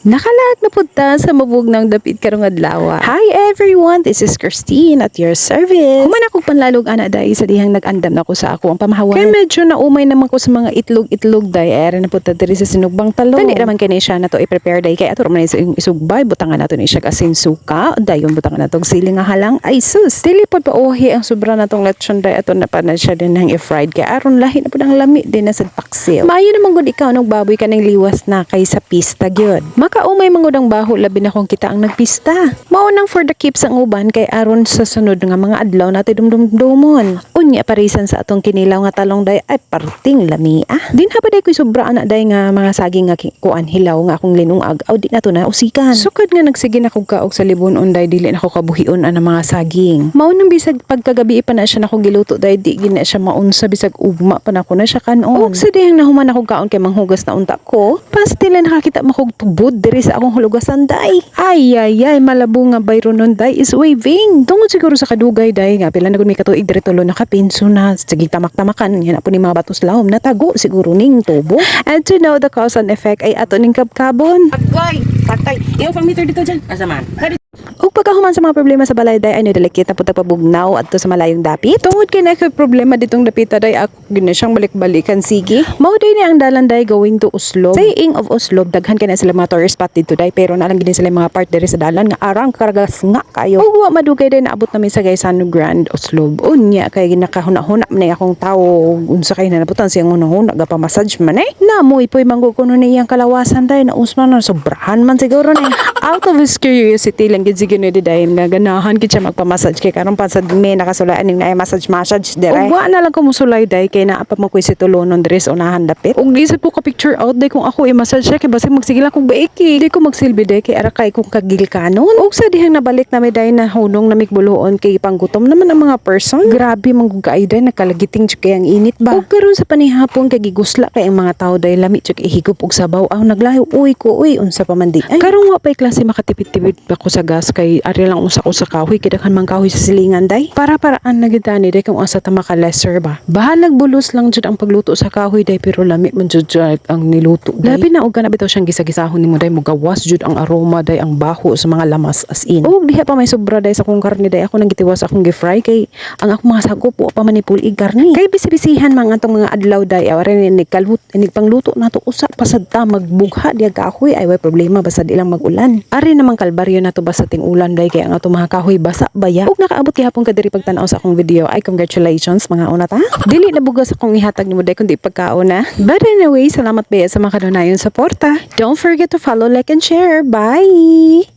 Nakalaag na punta sa mabug ng dapit karong adlaw. Hi everyone, this is Christine at your service. Human akong panlalog ana day sa dihang nag-andam na ko sa ako ang pamahawan. Kaya medyo naumay naman ko sa mga itlog-itlog day. Era na punta diri sa sinugbang talong. Dali naman kini siya na to i-prepare day. Kaya ato naman sa isugbay, butangan nato ni siya kasin suka. Dayon butangan nato sili nga halang. Ay sus, dili pod pa ohi ang sobra natong lechon day. Ato na pa na siya din ng i-fried. Kaya aron lahi na po ng lami din na sa paksil. Maayo naman gud ikaw ng baboy ka ng liwas na kay sa pista gyud. Makaumay mangudang baho labi na kung kita ang nagpista. Maunang for the keeps ang uban kay aron sa sunod nga mga adlaw natin dumdumdumon. Unya parisan sa atong kinilaw nga talong day ay parting lami Din ha pa day ko'y sobra anak day nga mga saging nga kuan hilaw nga akong linungag aw di na to na usikan. Sukad nga nagsige na kog kaog sa libon unday dili na ko kabuhion ana mga saging. Maunang bisag pagkagabi pa na siya na kog giluto day di gina siya maunsa bisag ugma pa na ko na siya kanon. Og sa dihang nahuman akong kaon kay manghugas na unta ko. Pastila nakakita makog tubod diri sa akong hulugasan day. Ay malabo nga bayro nun day is waving. Tungod siguro sa kadugay day nga pila na gud may katuig diri tulo nakapinso na sige tamak-tamakan yan po ni mga batos lahom natago siguro ning tubo. And to know the cause and effect ay ato ning kabkabon. Agay, patay. Iyo pang meter dito dyan. Asa man? Ug pagkahuman sa mga problema sa balay day ay nidelikit na punta pabugnaw adto sa malayong dapit. Tungod kay nakay problema ditong dapita day ako gina siyang balik-balikan sige. Mao day ni ang dalan day going to Oslob. Saying of Oslob daghan kay na sila mga tourist spot dito day pero nalang gini sila mga part diri sa dalan nga arang karagas nga kayo. Ug wa madugay day naabot namin sa Gaisano Grand Oslob. Unya kay ginakahuna-huna man akong tawo unsa kay nabutan siyang hunahuna gapa massage man Namoy poy manggo kuno ni iyang kalawasan day na usman na sobrahan man siguro ni. Out of his curiosity lang gid sige ni day nga ganahan gid siya magpa-massage kay karon pa sa may nakasulayan ning na massage dire. Ug wa na lang ko musulay day kay naa pa mo koy si tulonon diri sa unahan dapit. Ug gisod ko ka picture out day kung ako i-massage siya kay basi magsige lang kog baiki. Di ko magsilbi day kay ara kay kung kagilkanon. Ug sa dihang nabalik na may day na hunong na migbuloon kay panggutom naman ang mga person. Grabe manggugay day nakalagiting jud kay ang init ba. Ug karon sa panihapon kay gigusla kay ang mga tao day lami jud ihigop og sabaw aw naglayo uy unsa pa man di. Karon wa pay klase makatipid-tipid ako sa gas kay ari lang usa ko sa kahoy kay daghan man kahoy sa silingan day. Para-paraan na gid ani day kung asa ta maka-lesser ba. Bahalag bulos lang jud ang pagluto sa kahoy day pero lami man jud ang niluto day. Labi na og kana bitaw siyang gisa-gisahon nimo day mugawas jud ang aroma day ang baho sa mga lamas as in. Og diha pa may sobra day sa kong karne day ako nang gitiwas akong gi-fry kay ang akong mga sagop wa pa man ni pulig karne. Kay bisi-bisihan man atong mga adlaw day awara ni inig pangluto nato usa pasad ta magbugha diha kahoy ay way problema basta di lang mag-ulan. Ari namang kalbaryo nato basta ting ulan day kay ang ato mga kahoy basa baya. Ug nakaabot gihapon ka diri pagtan-aw sa akong video ay congratulations mga una ta. Dili na bugas akong ihatag nimo day kundi pagkaon na. But anyway, salamat baya sa mga kadunayon suporta. Don't forget to follow, like and share. Bye.